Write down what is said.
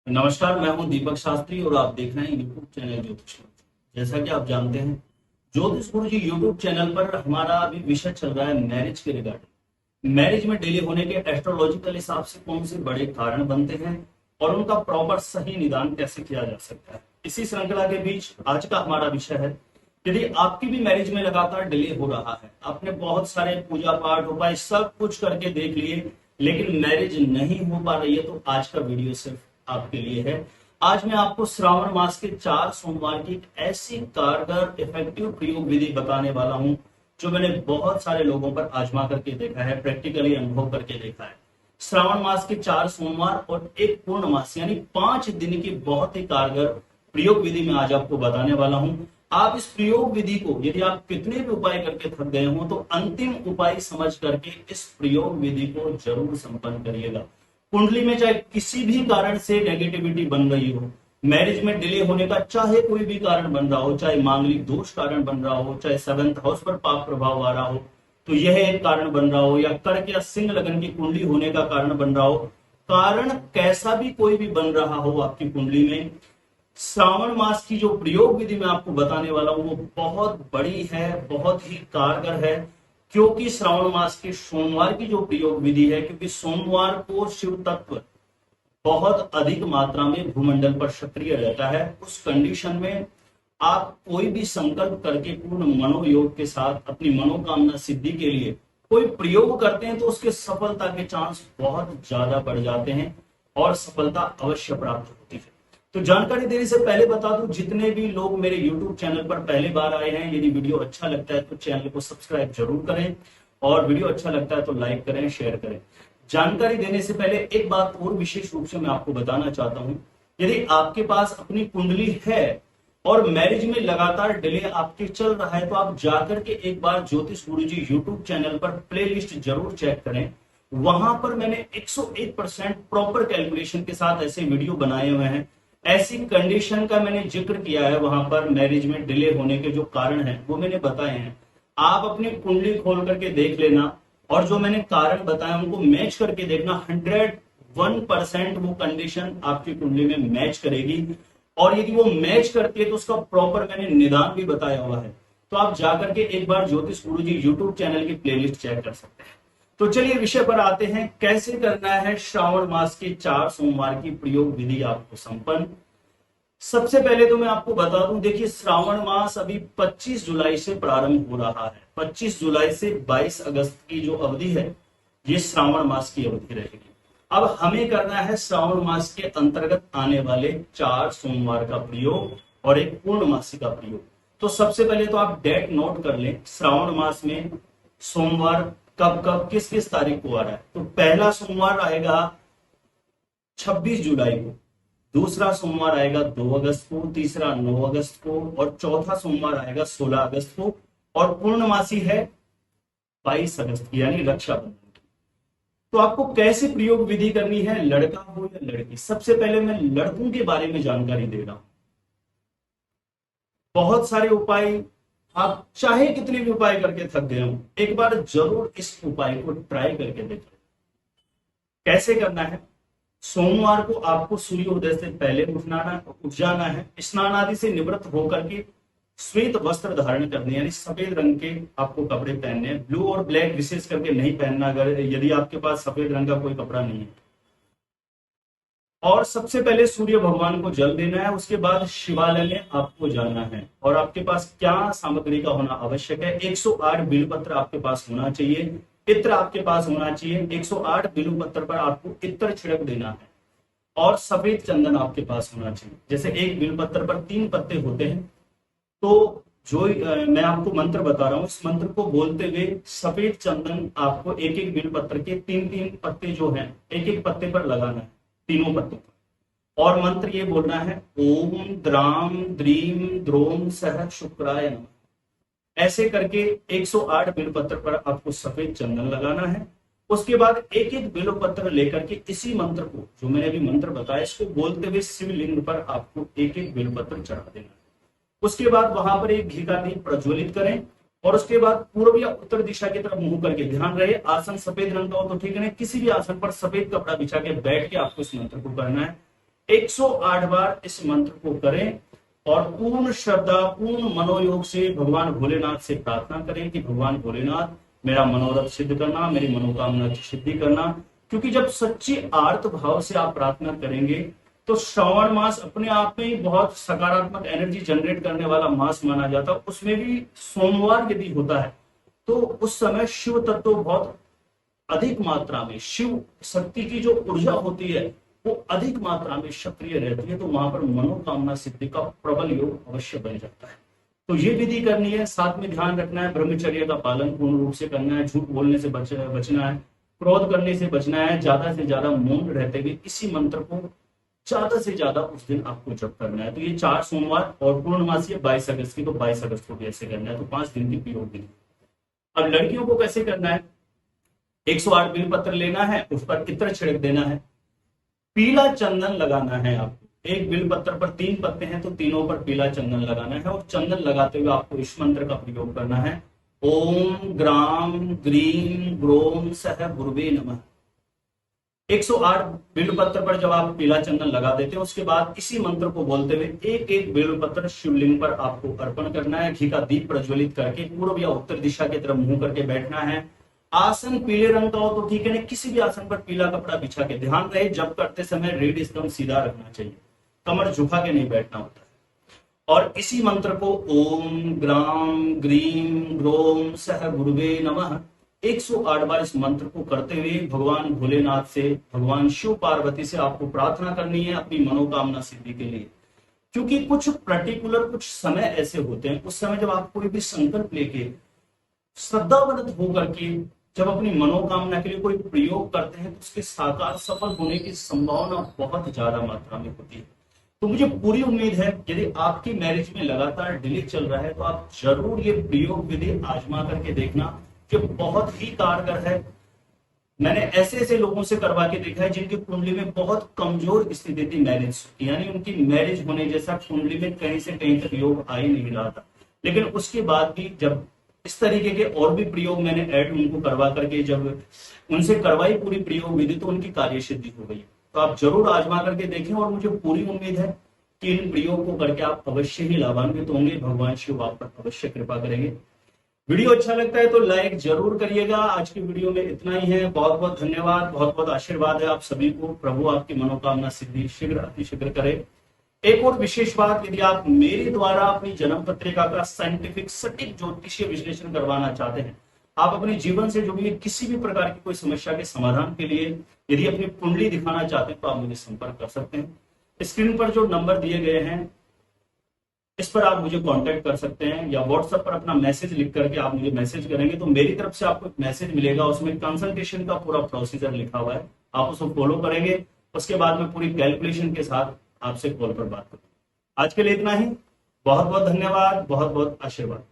नमस्कार, मैं हूं दीपक शास्त्री और आप देख रहे हैं यूट्यूब चैनल ज्योतिष गुरु। जैसा कि आप जानते हैं, ज्योतिष गुरु जी यूट्यूब चैनल पर हमारा अभी विषय चल रहा है मैरिज के रिगार्डिंग। मैरिज में डिले होने के एस्ट्रोलॉजिकल हिसाब से कौन से बड़े कारण बनते हैं और उनका प्रॉपर सही निदान कैसे किया जा सकता है। इसी श्रृंखला के बीच आज का हमारा विषय है, यदि आपकी भी मैरिज में लगातार डिले हो रहा है, आपने बहुत सारे पूजा पाठ उपाय सब कुछ करके देख लिए लेकिन मैरिज नहीं हो पा रही है, तो आज का वीडियो सिर्फ आपके लिए है। आज मैं आपको श्रावण मास के 4 सोमवार की एक ऐसी कारगर इफेक्टिव प्रयोग विधि बताने वाला हूं जो मैंने बहुत सारे लोगों पर आजमा करके देखा है, प्रैक्टिकली अनुभव करके देखा है। श्रावण मास के 4 सोमवार और एक पूर्ण मास यानी 5 दिन की बहुत ही कारगर प्रयोग विधि में आज आपको बताने वाला हूं। आप इस प्रयोग विधि को यदि आप कितने भी उपाय करके थक गए हो तो अंतिम उपाय समझ करके इस प्रयोग विधि को जरूर संपन्न करिएगा। कुंडली में चाहे किसी भी कारण से नेगेटिविटी बन रही हो, मैरिज में डिले होने का चाहे कोई भी कारण बन रहा हो, चाहे मांगलिक दोष कारण बन रहा हो, चाहे 7th हाउस पर पाप प्रभाव आ रहा हो तो यह एक कारण बन रहा हो, या कर्क या सिंह लगन की कुंडली होने का कारण बन रहा हो, कारण कैसा भी कोई भी बन रहा हो आपकी कुंडली में, श्रावण मास की जो प्रयोग विधि मैं आपको बताने वाला हूं वो बहुत बड़ी है, बहुत ही कारगर है। क्योंकि श्रावण मास के सोमवार की जो प्रयोग विधि है, क्योंकि सोमवार को शिव तत्व बहुत अधिक मात्रा में भूमंडल पर सक्रिय रहता है, उस कंडीशन में आप कोई भी संकल्प करके पूर्ण मनोयोग के साथ अपनी मनोकामना सिद्धि के लिए कोई प्रयोग करते हैं तो उसके सफलता के चांस बहुत ज्यादा बढ़ जाते हैं और सफलता अवश्य प्राप्त होती है। तो जानकारी देने से पहले बता दूं, जितने भी लोग मेरे YouTube चैनल पर पहली बार आए हैं, यदि वीडियो अच्छा लगता है तो चैनल को सब्सक्राइब जरूर करें और वीडियो अच्छा लगता है तो लाइक करें, शेयर करें। जानकारी देने से पहले एक बात और विशेष रूप से मैं आपको बताना चाहता हूं, यदि आपके पास अपनी कुंडली है और मैरिज में लगातार डिले आपके चल रहा है तो आप जाकर के एक बार ज्योतिष गुरु जी यूट्यूब चैनल पर प्लेलिस्ट जरूर चेक करें। वहां पर मैंने 101% प्रॉपर कैलकुलेशन के साथ ऐसे वीडियो बनाए हुए हैं, ऐसी कंडीशन का मैंने जिक्र किया है, वहां पर मैरिज में डिले होने के जो कारण हैं वो मैंने बताए हैं। आप अपनी कुंडली खोल करके देख लेना और जो मैंने कारण बताया उनको मैच करके देखना, 101% वो कंडीशन आपकी कुंडली में मैच करेगी। और यदि वो मैच करती है तो उसका प्रॉपर मैंने निदान भी बताया हुआ है, तो आप जाकर के एक बार ज्योतिष गुरु जी यूट्यूब चैनल की प्लेलिस्ट चेक कर सकते हैं। तो चलिए विषय पर आते हैं, कैसे करना है श्रावण मास के 4 सोमवार की प्रयोग विधि आपको संपन्न। सबसे पहले तो मैं आपको बता दूं, देखिए श्रावण मास अभी 25 जुलाई से प्रारंभ हो रहा है। 25 जुलाई से 22 अगस्त की जो अवधि है ये श्रावण मास की अवधि रहेगी। अब हमें करना है श्रावण मास के अंतर्गत आने वाले 4 सोमवार का प्रयोग और एक पूर्णमासी का प्रयोग। तो सबसे पहले तो आप डेट नोट कर लें, श्रावण मास में सोमवार कब कब किस किस तारीख को आ रहा है। तो पहला सोमवार आएगा 26 जुलाई को, दूसरा सोमवार आएगा 2 अगस्त को, तीसरा 9 अगस्त को और चौथा सोमवार आएगा 16 अगस्त को और पूर्णमासी है 22 अगस्त की यानी रक्षाबंधन की। तो आपको कैसे प्रयोग विधि करनी है, लड़का हो या लड़की। सबसे पहले मैं लड़कों के बारे में जानकारी दे रहा हूं। बहुत सारे उपाय, आप चाहे कितने भी उपाय करके थक गए हो, एक बार जरूर इस उपाय को ट्राई करके देखें। कैसे करना है, सोमवार को आपको सूर्योदय से पहले उठ जाना है, स्नान आदि से निवृत्त होकर के श्वेत वस्त्र धारण करने यानी सफेद रंग के आपको कपड़े पहनने हैं। ब्लू और ब्लैक विशेष करके नहीं पहनना अगर यदि आपके पास सफेद रंग का कोई कपड़ा नहीं है। और सबसे पहले सूर्य भगवान को जल देना है, उसके बाद शिवालय में आपको जाना है। और आपके पास क्या सामग्री का होना आवश्यक है, 108 बिल्वपत्र आपके पास होना चाहिए, इत्र आपके पास होना चाहिए। 108 बिल्वपत्र पर आपको इत्र छिड़क देना है और सफेद चंदन आपके पास होना चाहिए। जैसे एक बिल्वपत्र पर 3 पत्ते होते हैं, तो जो मैं आपको मंत्र बता रहा हूं, इस मंत्र को बोलते हुए सफेद चंदन आपको एक एक बिल्वपत्र के 3-3 पत्ते जो हैं एक एक पत्ते पर लगाना है, तीनों पत्तों पर। और मंत्र ये बोलना है, ओम द्राम द्रीम द्रोम सह शुक्राय नमः। ऐसे करके 108 बिल्वपत्र पर आपको सफेद चंदन लगाना है। उसके बाद एक एक बिल्वपत्र लेकर के इसी मंत्र को, जो मैंने अभी मंत्र बताया, इसको बोलते हुए शिवलिंग पर आपको एक एक बिल्वपत्र चढ़ा देना है। उसके बाद वहां पर एक घी का दीप प्रज्वलित करें और उसके बाद पूर्व या उत्तर दिशा की तरफ मुंह करके, ध्यान रहे आसन सफेद रंग का हो तो ठीक है, किसी भी आसन पर सफेद कपड़ा बिछा के बैठ के आपको इस मंत्र को करना है। 108 बार इस मंत्र को करें और पूर्ण श्रद्धा पूर्ण मनोयोग से भगवान भोलेनाथ से प्रार्थना करें कि भगवान भोलेनाथ मेरा मनोरथ सिद्ध करना, मेरी मनोकामना की सिद्धि करना। क्योंकि जब सच्ची आर्त भाव से आप प्रार्थना करेंगे तो श्रावण मास अपने आप में ही बहुत सकारात्मक एनर्जी जनरेट करने वाला मास माना जाता है। उसमें भी सोमवार यदि होता है तो उस समय शिव तत्व बहुत अधिक मात्रा में, शिव शक्ति की जो ऊर्जा होती है वो अधिक मात्रा में सक्रिय रहती है, तो वहां पर मनोकामना सिद्धि का प्रबल योग अवश्य बन जाता है। तो ये विधि करनी है। साथ में ध्यान रखना है ब्रह्मचर्य का पालन पूर्ण रूप से करना है, झूठ बोलने से बचना है, क्रोध करने से बचना है, ज्यादा से ज्यादा मौन रहते हुए इसी मंत्र को ज्यादा से ज्यादा उस दिन आपको जप करना है। तो ये 4 सोमवार और पूर्णमासी 22 अगस्त की, तो 22 अगस्त को भी ऐसे करना है। तो 5 दिन की प्रयोग विधि। अब लड़कियों को कैसे करना है? 108 बिलपत्र लेना है, उस पर इत्र छिड़क देना है, पीला चंदन लगाना है आपको। एक बिलपत्र पर 3 पत्ते हैं तो तीनों पर पीला चंदन लगाना है और चंदन लगाते हुए आपको इस मंत्र का प्रयोग करना है, ओम ग्राम ग्रीम ग्रोम सह गुरुवे नमः। 108 बिल्वपत्र पर जब आप पीला चंदन लगा देते हैं उसके बाद इसी मंत्र को बोलते हुए एक एक बिल्वपत्र शिवलिंग पर आपको अर्पण करना है। घी का दीप प्रज्वलित करके पूर्व या उत्तर दिशा की तरफ मुंह करके बैठना है। आसन पीले रंग का हो तो ठीक है, किसी भी आसन पर पीला कपड़ा बिछा के, ध्यान रहे जब करते समय रीढ़ स्तंभ सीधा रखना चाहिए, कमर झुका के नहीं बैठना होता है। और इसी मंत्र को ओम ग्राम ग्रीम ग्रोम सह गुरुवे नमः 108 बार इस मंत्र को करते हुए भगवान भोलेनाथ से, भगवान शिव पार्वती से आपको प्रार्थना करनी है अपनी मनोकामना सिद्धि के लिए। क्योंकि कुछ पर्टिकुलर कुछ समय ऐसे होते हैं, उस समय जब आप कोई भी संकल्प लेके श्रद्धावंत होकर के जब अपनी मनोकामना के लिए कोई प्रयोग करते हैं तो उसके साकार सफल होने की संभावना बहुत ज्यादा मात्रा में होती है। तो मुझे पूरी उम्मीद है यदि आपकी मैरिज में लगातार डिले चल रहा है तो आप जरूर ये प्रयोग विधि आजमा करके देखना, जो बहुत ही कारगर है। मैंने ऐसे ऐसे लोगों से करवा के देखा है जिनकी कुंडली में बहुत कमजोर स्थिति थी मैरिज, यानी उनकी मैरिज होने जैसा कुंडली में कहीं से कहीं तक योग आ ही नहीं रहा था, लेकिन उसके बाद भी जब इस तरीके के और भी प्रयोग मैंने ऐड उनको करवा करके जब उनसे करवाई पूरी प्रयोग विधि तो उनकी कार्य सिद्धि हो गई। तो आप जरूर आजमा करके देखें और मुझे पूरी उम्मीद है कि इन प्रयोग को करके आप अवश्य ही लाभान्वित होंगे। भगवान शिव आप पर अवश्य कृपा करेंगे। वीडियो अच्छा लगता है तो लाइक जरूर करिएगा। आज की वीडियो में इतना ही है। बहुत बहुत धन्यवाद, बहुत बहुत आशीर्वाद है आप सभी को। प्रभु आपकी मनोकामना सिद्धि शीघ्र अतिशीघ्र करे। एक और विशेष बात, यदि आप मेरे द्वारा अपनी जन्म पत्रिका का साइंटिफिक सटीक ज्योतिषीय विश्लेषण करवाना चाहते हैं, आप अपने जीवन से जुड़ी किसी भी प्रकार की कोई समस्या के समाधान के लिए यदि अपनी कुंडली दिखाना चाहते हैं तो आप मुझे संपर्क कर सकते हैं। स्क्रीन पर जो नंबर दिए गए हैं इस पर आप मुझे कांटेक्ट कर सकते हैं, या व्हाट्सएप पर अपना मैसेज लिख करके आप मुझे मैसेज करेंगे तो मेरी तरफ से आपको एक मैसेज मिलेगा, उसमें कंसल्टेशन का पूरा प्रोसीजर लिखा हुआ है, आप उसको फॉलो करेंगे। उसके बाद में पूरी कैलकुलेशन के साथ आपसे कॉल पर बात करूंगा। आज के लिए इतना ही। बहुत बहुत धन्यवाद, बहुत बहुत आशीर्वाद।